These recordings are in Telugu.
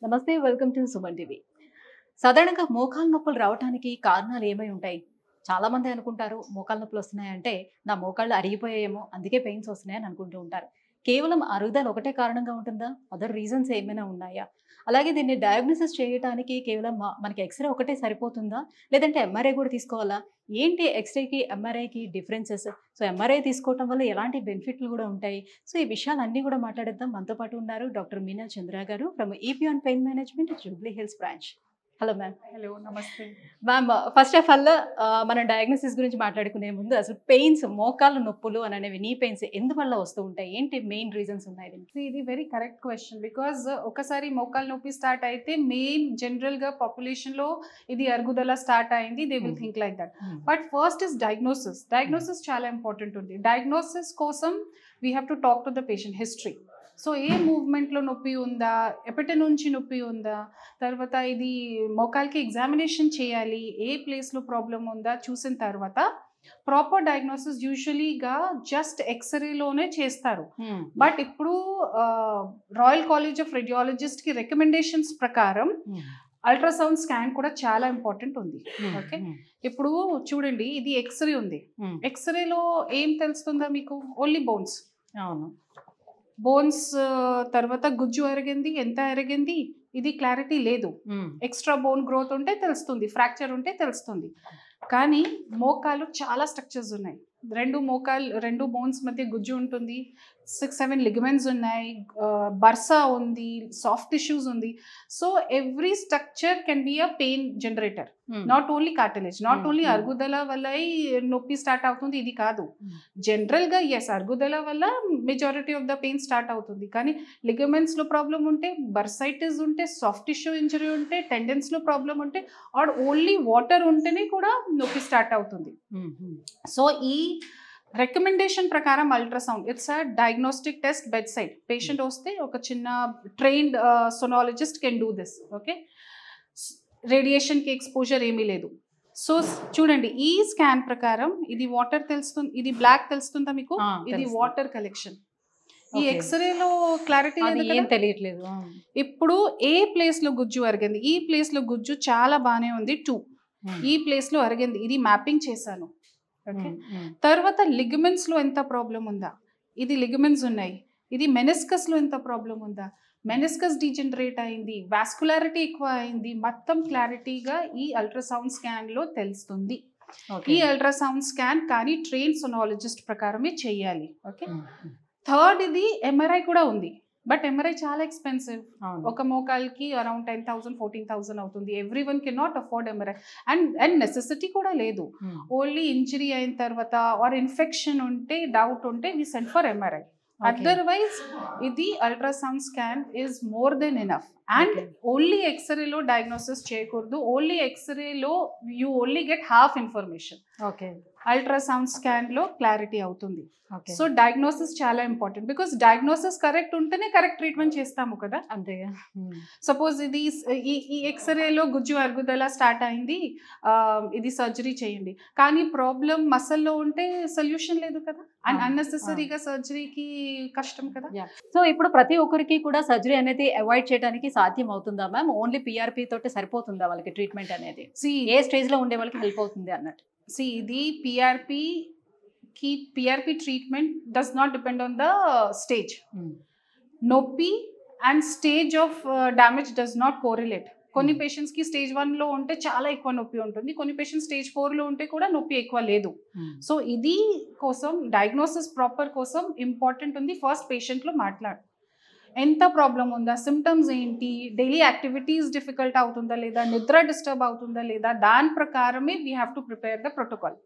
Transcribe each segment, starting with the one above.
నమస్తే వెల్కమ్ టు సుమన్ టీవీ. సాధారణంగా మోకాలు నొప్పులు రావడానికి కారణాలు ఏమై ఉంటాయి? చాలా మంది అనుకుంటారు మోకాలు నొప్పులు వస్తున్నాయంటే నా మోకాళ్ళు అరిగిపోయాయేమో అందుకే పెయిన్స్ వస్తున్నాయని అనుకుంటూ ఉంటారు. కేవలం అరుగుదల ఒకటే కారణంగా ఉంటుందా? అదర్ రీజన్స్ ఏమైనా ఉన్నాయా? అలాగే దీన్ని డయాగ్నోసిస్ చేయడానికి కేవలం మనకి ఎక్స్‌రే ఒకటే సరిపోతుందా? లేదంటే ఎంఆర్ఐ కూడా తీసుకోవాలా? ఏంటి ఎక్స్‌రేకి, ఎంఆర్ఐకి డిఫరెన్సెస్? సో ఎంఆర్ఐ తీసుకోవటం వల్ల ఎలాంటి బెనిఫిట్లు కూడా ఉంటాయి? సో ఈ విషయాలన్నీ కూడా మాట్లాడేద్దాం. మనతో పాటు ఉన్నారు doctor Meena Chandra garu from Epione pain management Jubilee Hills branch. Hello ma'am. Hello నమస్తే మ్యామ్, ఫస్ట్ ఆఫ్ ఆల్ మనం డయాగ్నోసిస్ గురించి మాట్లాడుకునే ముందు అసలు పెయిన్స్, మోకాళ్ళ నొప్పులు అనేవి నీ పెయిన్స్ ఎందువల్ల వస్తూ ఉంటాయి? ఏంటి మెయిన్ రీజన్స్ ఉన్నాయి దీనికి? ఇది వెరీ కరెక్ట్ క్వశ్చన్ బికాజ్ ఒకసారి మోకాలు నొప్పి స్టార్ట్ అయితే మెయిన్ జనరల్ గా పాపులేషన్ లో ఇది అరుగుదల స్టార్ట్ అయింది, they will think like that. But first is diagnosis చాలా ఇంపార్టెంట్ ఉంది. డయాగ్నోసిస్ కోసం we have to talk to the patient history. So ఏ మూవ్మెంట్లో నొప్పి ఉందా, ఎప్పటి నుంచి నొప్పి ఉందా, తర్వాత ఇది మోకాల్కి ఎగ్జామినేషన్ చేయాలి, ఏ ప్లేస్లో ప్రాబ్లం ఉందా చూసిన తర్వాత ప్రాపర్ డయాగ్నోసిస్ యూజువలీగా జస్ట్ ఎక్స్రేలోనే చేస్తారు. బట్ ఇప్పుడు రాయల్ కాలేజ్ ఆఫ్ రేడియాలజిస్ట్కి రికమెండేషన్స్ ప్రకారం అల్ట్రాసౌండ్ స్కాన్ కూడా చాలా ఇంపార్టెంట్ ఉంది. ఓకే, ఇప్పుడు చూడండి, ఇది ఎక్స్రే ఉంది. ఎక్స్రేలో ఏం తెలుస్తుందా మీకు? Only bones. అవును, బోన్స్ తర్వాత గుజ్జు అరిగింది, ఎంత అరిగింది, ఇది క్లారిటీ లేదు. ఎక్స్ట్రా బోన్ గ్రోత్ ఉంటే తెలుస్తుంది, ఫ్రాక్చర్ ఉంటే తెలుస్తుంది. కానీ మోకాలు చాలా స్ట్రక్చర్స్ ఉన్నాయి. రెండు బోన్స్ మధ్య గుజ్జు ఉంటుంది, 6-7 లిగమెంట్స్ ఉన్నాయి, బర్సా ఉంది, సాఫ్ట్ టిష్యూస్ ఉంది. So every structure can be a pain generator, not only cartilage, not only అరుగుదల వల్ల నొప్పి స్టార్ట్ అవుతుంది ఇది కాదు. జనరల్గా ఎస్, అరుగుదల వల్ల majority of the pain start అవుతుంది. కానీ లిగమెంట్స్లో ప్రాబ్లం ఉంటే, బర్సైటిస్ ఉంటే, సాఫ్ట్ టిష్యూ ఇంజరీ ఉంటే, టెండెన్స్లో ప్రాబ్లం ఉంటే, ఆర్ ఓన్లీ వాటర్ ఉంటేనే కూడా నొప్పి స్టార్ట్ అవుతుంది. సో ఈ రికమెండేషన్ ప్రకారం ultrasound it's a diagnostic test bed side. Patient వస్తే ఒక చిన్న trained sonologist can do this. Okay, రేడియేషన్కి ఎక్స్పోజర్ ఏమీ లేదు. సో చూడండి, ఈ స్కాన్ ప్రకారం ఇది వాటర్ తెలుస్తుంది, ఇది బ్లాక్ తెలుస్తుందా మీకు? ఇది వాటర్ కలెక్షన్. ఈ ఎక్స్రేలో క్లారిటీ ఏం తెలియట్లేదు. ఇప్పుడు ఏ ప్లేస్ లో గుజ్జు అరిగింది, ఈ ప్లేస్ లో గుజ్జు చాలా బాగానే ఉంది 2, ఈ ప్లేస్ లో అరిగింది, ఇది మ్యాపింగ్ చేశాను. ఓకే, తర్వాత లిగమెంట్స్ లో ఎంత ప్రాబ్లం ఉందా, ఇది లిగమెంట్స్ ఉన్నాయి. ఇది మెనిస్కస్ లో ఎంత ప్రాబ్లం ఉందా, మెనిస్కస్ డీజనరేట్ అయింది, వాస్కులారిటీ ఎక్కువ అయింది, మొత్తం క్లారిటీగా ఈ అల్ట్రాసౌండ్ స్కాన్ లో తెలుస్తుంది. ఈ అల్ట్రాసౌండ్ స్కాన్ కానీ ట్రైన్ సోనాలజిస్ట్ ప్రకారమే చేయాలి. ఓకే, థర్డ్ ఇది ఎంఆర్ఐ కూడా ఉంది. బట్ ఎంఆర్ఐ చాలా ఎక్స్పెన్సివ్. ఒక మోకాల్కి అరౌండ్ 10,000-14,000 అవుతుంది. Every one can not afford MRI. And necessity కూడా లేదు. ఓన్లీ ఇంజరీ అయిన తర్వాత ఆర్ ఇన్ఫెక్షన్ ఉంటే, డౌట్ ఉంటే we send for MRI. Otherwise ఇది ultrasound scan is more than enough. And only ఎక్స్రేలో డయాగ్నోసిస్ చేయకూడదు. ఓన్లీ ఎక్స్రేలో you only get half information. Okay, ultrasound scan లో క్లారిటీ అవుతుంది. సో డయాగ్నోసిస్ చాలా ఇంపార్టెంట్, బికాస్ డయాగ్నోసిస్ కరెక్ట్ ఉంటేనే కరెక్ట్ ట్రీట్మెంట్ చేస్తాము కదా. అంతేగా. సపోజ్ ఇది ఈ ఎక్స్రేలో గుజ్జు అరుగుదల స్టార్ట్ అయింది, ఇది సర్జరీ చేయండి, కానీ ప్రాబ్లం మసల్లో ఉంటే సొల్యూషన్ లేదు కదా. అండ్ అన్నెసెసరీగా సర్జరీకి కష్టం కదా. సో ఇప్పుడు ప్రతి ఒక్కరికి కూడా సర్జరీ అనేది అవాయిడ్ చేయడానికి సాధ్యం అవుతుందా మ్యామ్? ఓన్లీ పిఆర్పి తోటి సరిపోతుందా వాళ్ళకి ట్రీట్మెంట్ అనేది? ఏ స్టేజ్ లో ఉండే వాళ్ళకి హెల్ప్ అవుతుంది అన్నట్టు? ఇది PRP treatment does not depend on the stage. నొప్పి and stage of damage does not correlate. కొన్ని పేషెంట్స్కి స్టేజ్ 1లో ఉంటే చాలా ఎక్కువ నొప్పి ఉంటుంది, కొన్ని పేషెంట్స్ స్టేజ్ 4లో ఉంటే కూడా నొప్పి ఎక్కువ లేదు. సో ఇది కోసం డయాగ్నోసిస్ ప్రాపర్ కోసం ఇంపార్టెంట్ ఉంది. ఫస్ట్ పేషెంట్లో మాట్లాడు, ఎంత ప్రాబ్లం ఉందా, సిమ్టమ్స్ ఏంటి, డైలీ యాక్టివిటీస్ డిఫికల్ట్ అవుతుందా లేదా, నిద్ర డిస్టర్బ్ అవుతుందా లేదా, దాని ప్రకారమే we have to prepare the protocol.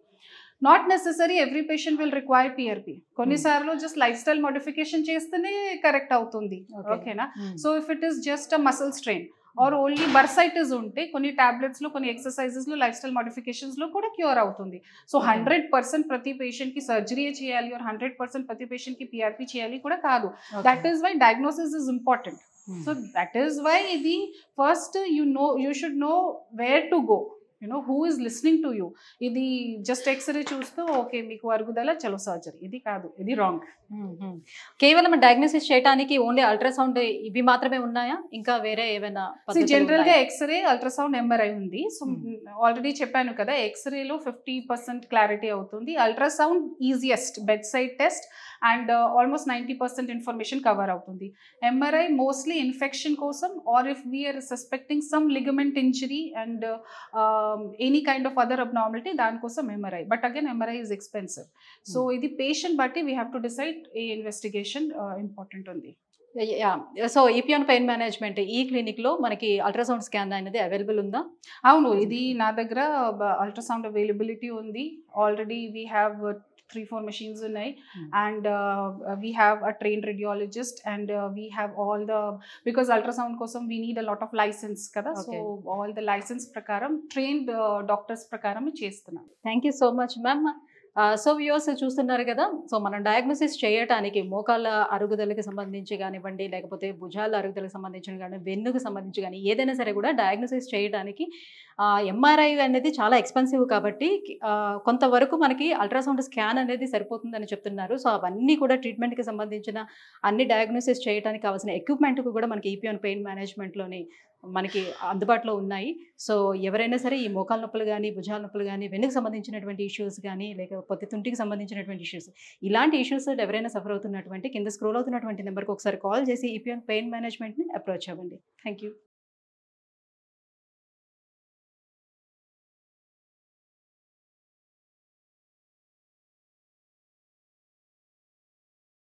Not necessary every patient will require PRP. కొన్నిసార్లు జస్ట్ లైఫ్ స్టైల్ మోడిఫికేషన్ చేస్తేనే కరెక్ట్ అవుతుంది. ఓకేనా? So if it is just a muscle strain or only bursitis ఉంటే కొన్ని టాబ్లెట్స్లో, కొన్ని ఎక్సర్సైజెస్లో, లైఫ్ స్టైల్ మోడిఫికేషన్స్లో కూడా క్యూర్ అవుతుంది. సో 100% ప్రతి పేషెంట్కి సర్జరీ చేయాలి ఆర్ 100% ప్రతి పేషెంట్కి పిఆర్పి చేయాలి కూడా కాదు. That is why diagnosis is important. So that is why ఇది first you should know where to go. Who is listening to you. ఇది జస్ట్ ఎక్స్రే చూస్తూ ఓకే మీకు అరుగుదల చలో సర్జరీ, ఇది కాదు, ఇది రాంగ్. కేవలం డయాగ్నోసిస్ చేయడానికి ఓన్లీ అల్ట్రాసౌండ్ ఇవి మాత్రమే ఉన్నాయా, ఇంకా వేరే ఏమైనా జనరల్ గా ఎక్స్రే, అల్ట్రాసౌండ్, ఎంఆర్ఐ ఉంది. సో ఆల్రెడీ చెప్పాను కదా, ఎక్స్రేలో 50% క్లారిటీ అవుతుంది, ultrasound easiest bed side test and almost 90% information cover అవుతుంది. ఎంఆర్ఐ మోస్ట్లీ ఇన్ఫెక్షన్ కోసం, or if we're suspecting some ligament injury and any kind of other abnormality, దానికోసం MRI. But again MRI is expensive. So ఇది పేషెంట్ బట్టి వీ హ్యావ్ టు డిసైడ్ ఏ ఇన్వెస్టిగేషన్ ఇంపార్టెంట్ ఉంది. సో ఈపియాన్ పెయిన్ మేనేజ్మెంట్ ఈ క్లినిక్ లో మనకి అల్ట్రాసౌండ్ స్కాన్ అనేది అవైలబుల్ ఉందా? అవును, ఇది నా దగ్గర అల్ట్రాసౌండ్ అవైలబిలిటీ ఉంది. ఆల్రెడీ వీ హ్యావ్ 3-4 machines ఉన్నాయి, and we have a trained radiologist, and we have all the, because ultrasound kosam we need a lot of license kada, so all the license prakaram trained doctors prakaram chestunna. Thank you so much ma'am. So viewers చూస్తున్నారు కదా, సో మనం డయాగ్నోసిస్ చేయడానికి మోకాళ్ళ అరుగుదలకి సంబంధించి కానివ్వండి, లేకపోతే భుజాల అరుగుదలకు సంబంధించిన కానీ, వెన్నుకు సంబంధించి కానీ ఏదైనా సరే కూడా డయాగ్నోసిస్ చేయడానికి ఎంఆర్ఐ అనేది చాలా ఎక్స్పెన్సివ్ కాబట్టి కొంతవరకు మనకి అల్ట్రాసౌండ్ స్కాన్ అనేది సరిపోతుందని చెప్తున్నారు. సో అవన్నీ కూడా ట్రీట్మెంట్కి సంబంధించిన అన్ని డయాగ్నోసిస్ చేయడానికి కావాల్సిన ఎక్విప్మెంట్కు కూడా మనకి ఈపియాన్ పెయిన్ మేనేజ్మెంట్లోని మనకి అందుబాటులో ఉన్నాయి. సో ఎవరైనా సరే ఈ మోకాల నొప్పులు కానీ, భుజాల నొప్పులు కానీ, వెన్నుకు సంబంధించినటువంటి ఇష్యూస్ కానీ, లేకపోతే తుంటికి సంబంధించినటువంటి ఇష్యూస్, ఇలాంటి ఇష్యూస్ ఎవరైనా సఫర్ అవుతున్నటువంటి కింద స్క్రోల్ అవుతున్నటువంటి నెంబర్కి ఒకసారి కాల్ చేసి ఈపియాన్ పెయిన్ మేనేజ్మెంట్ని అప్రోచ్ అవ్వండి. Thank you.